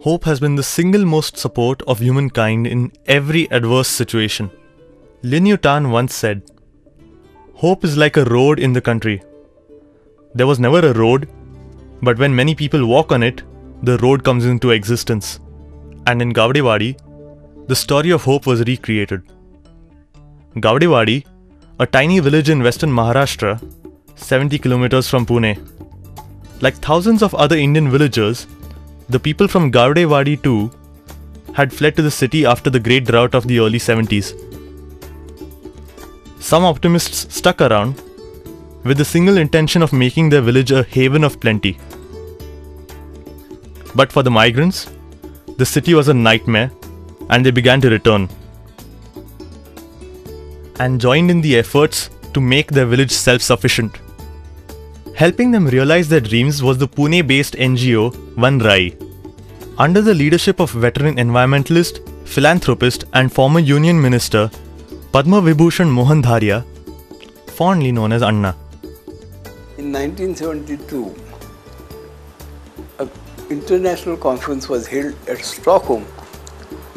Hope has been the single most support of humankind in every adverse situation. Lin Yutan once said, "Hope is like a road in the country. There was never a road, but when many people walk on it, the road comes into existence." And in Gawadewadi, the story of hope was recreated. Gawadewadi, a tiny village in western Maharashtra, 70 kilometers from Pune. Like thousands of other Indian villagers, the people from Gawadewadi too had fled to the city after the great drought of the early 70s. Some optimists stuck around with the single intention of making their village a haven of plenty. But for the migrants, the city was a nightmare and they began to return and joined in the efforts to make their village self-sufficient. Helping them realize their dreams was the Pune-based NGO Vanarai. Under the leadership of veteran environmentalist, philanthropist and former Union Minister Padma Vibhushan Mohan Dharia, fondly known as Anna. In 1972, an international conference was held at Stockholm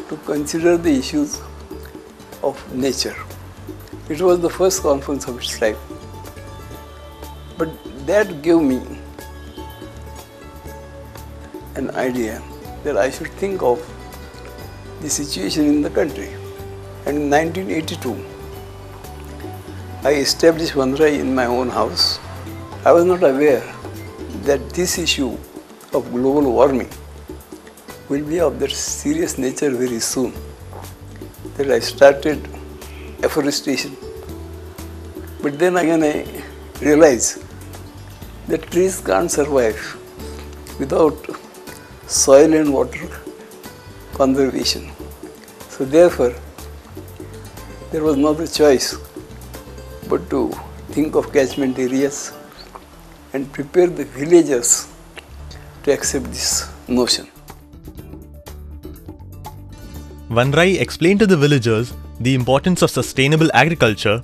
to consider the issues of nature. It was the first conference of its type. But that gave me an idea that I should think of the situation in the country. And in 1982, I established Vanarai in my own house. I was not aware that this issue of global warming will be of that serious nature very soon, that I started afforestation. But then again I realized that trees can't survive without soil and water conservation. So therefore, there was no other choice but to think of catchment areas and prepare the villagers to accept this notion. Vanarai explained to the villagers the importance of sustainable agriculture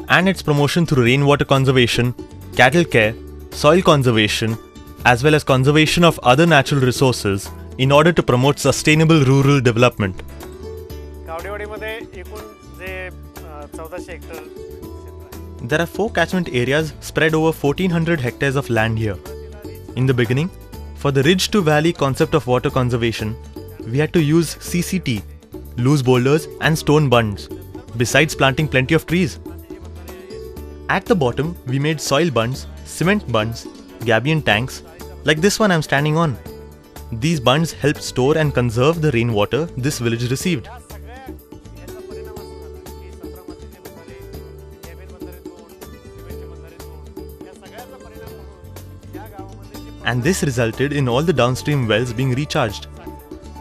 and its promotion through rainwater conservation, cattle care, soil conservation, as well as conservation of other natural resources in order to promote sustainable rural development. There are 4 catchment areas spread over 1400 hectares of land here. In the beginning, for the ridge to valley concept of water conservation, we had to use CCT, loose boulders and stone bunds, besides planting plenty of trees. At the bottom, we made soil bunds, cement bunds, gabion tanks, like this one I'm standing on. These bunds helped store and conserve the rainwater this village received. And this resulted in all the downstream wells being recharged.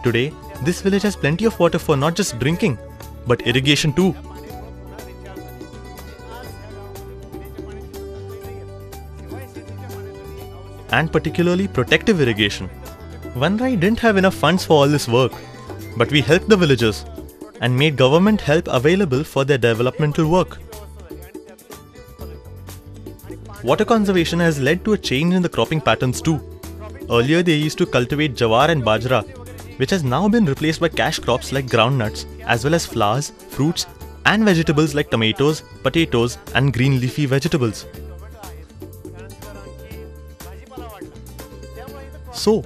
Today, this village has plenty of water for not just drinking, but irrigation too. And particularly protective irrigation. Vanarai didn't have enough funds for all this work, but we helped the villagers and made government help available for their developmental work. Water conservation has led to a change in the cropping patterns too. Earlier they used to cultivate jawar and bajra, which has now been replaced by cash crops like groundnuts, as well as flowers, fruits and vegetables like tomatoes, potatoes and green leafy vegetables. So,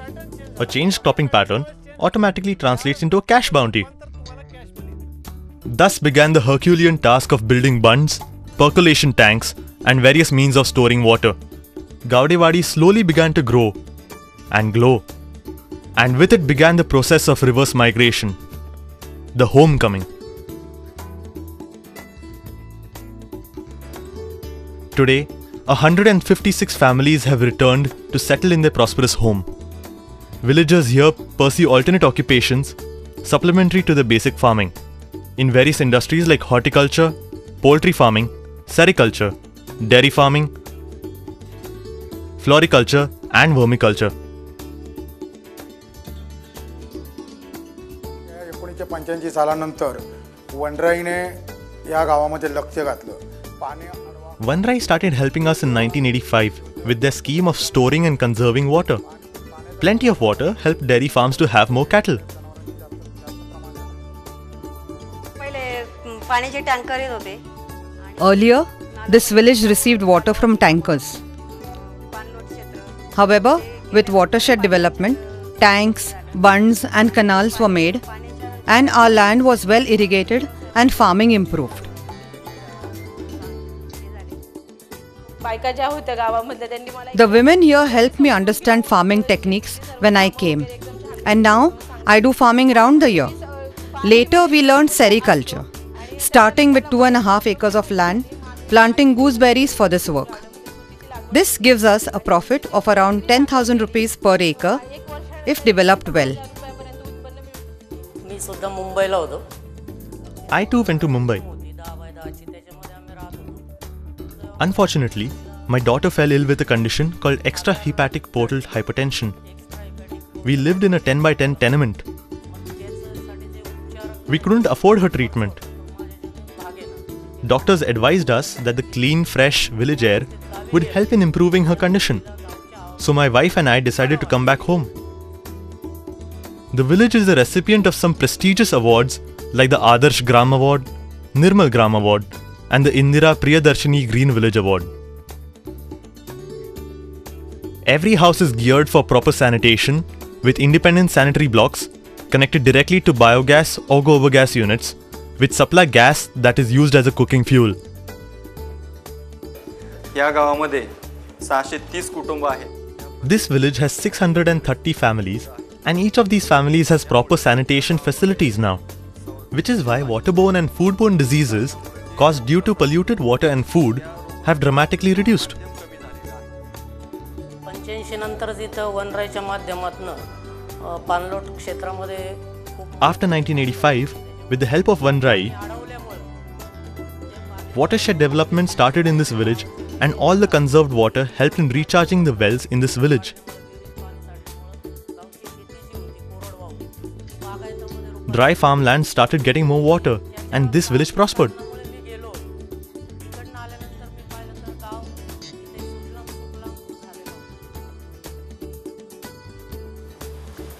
a changed cropping pattern automatically translates into a cash bounty. Thus began the Herculean task of building bunds, percolation tanks and various means of storing water. Gawadewadi slowly began to grow and glow, and with it began the process of reverse migration, the homecoming. Today, 156 families have returned to settle in their prosperous home. Villagers here pursue alternate occupations supplementary to the basic farming in various industries like horticulture, poultry farming, sericulture, dairy farming, floriculture and vermiculture. 1985 सालानंतर वनराईने या गावामध्ये लक्ष घातलं. Vanarai started helping us in 1985 with their scheme of storing and conserving water. Plenty of water helped dairy farms to have more cattle. Earlier, this village received water from tankers. However, with watershed development, tanks, bunds and canals were made, and our land was well irrigated and farming improved. The women here helped me understand farming techniques when I came, and now I do farming round the year. Later we learned sericulture, starting with 2.5 acres of land, planting gooseberries for this work. This gives us a profit of around 10,000 rupees per acre if developed well. I too went to Mumbai. Unfortunately, my daughter fell ill with a condition called extrahepatic portal hypertension. We lived in a 10 by 10 tenement. We couldn't afford her treatment. Doctors advised us that the clean, fresh village air would help in improving her condition. So my wife and I decided to come back home. The village is the recipient of some prestigious awards like the Adarsh Gram Award, Nirmal Gram Award, and the Indira Priyadarshini Green Village Award. Every house is geared for proper sanitation with independent sanitary blocks connected directly to biogas or gobar gas units which supply gas that is used as a cooking fuel. This village has 630 families, and each of these families has proper sanitation facilities now, which is why waterborne and foodborne diseases caused due to polluted water and food have dramatically reduced. After 1985, with the help of Vanarai, watershed development started in this village, and all the conserved water helped in recharging the wells in this village. Dry farmlands started getting more water, and this village prospered.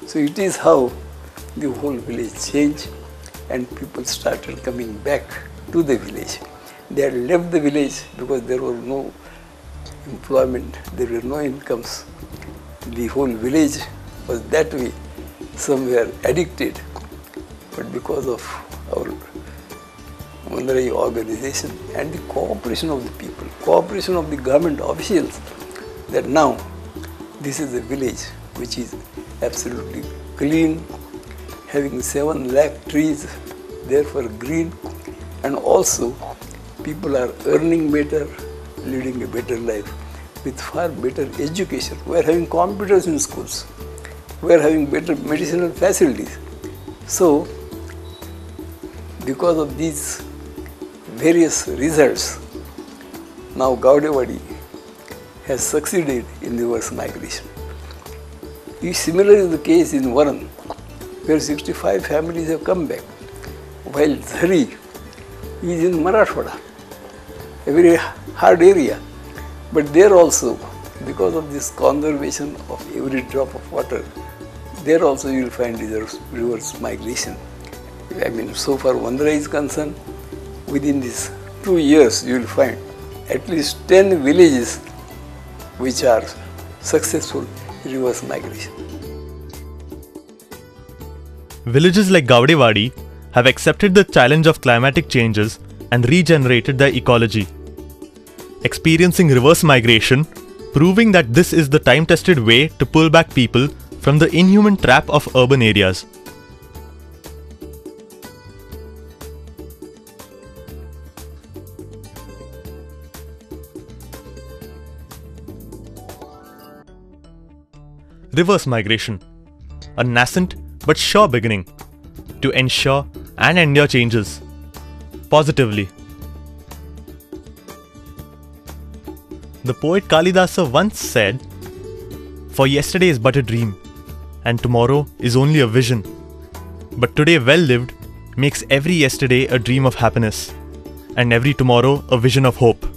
So it is how the whole village changed and people started coming back to the village. They had left the village because there was no employment, there were no incomes. The whole village was that way, somewhere addicted. But because of our Vanarai organization and the cooperation of the people, cooperation of the government officials, that now this is a village which is absolutely clean, having 7 lakh trees, therefore green, and also people are earning better, leading a better life with far better education. We are having computers in schools, we are having better medicinal facilities. So, because of these various results, now Gawadewadi has succeeded in reverse migration. Similar is the case in Varan, where 65 families have come back, while Dhari is in Marathwada, a very hard area. But there also, because of this conservation of every drop of water, there also you will find reverse migration. I mean, so far Vanarai is concerned, within these 2 years you will find at least 10 villages which are successful reverse migration. Villages like Gawadewadi have accepted the challenge of climatic changes and regenerated their ecology, experiencing reverse migration, proving that this is the time-tested way to pull back people from the inhuman trap of urban areas. Reverse migration, a nascent but sure beginning to ensure and endure changes positively. The poet Kalidasa once said, "For yesterday is but a dream, and tomorrow is only a vision. But today well lived makes every yesterday a dream of happiness, and every tomorrow a vision of hope."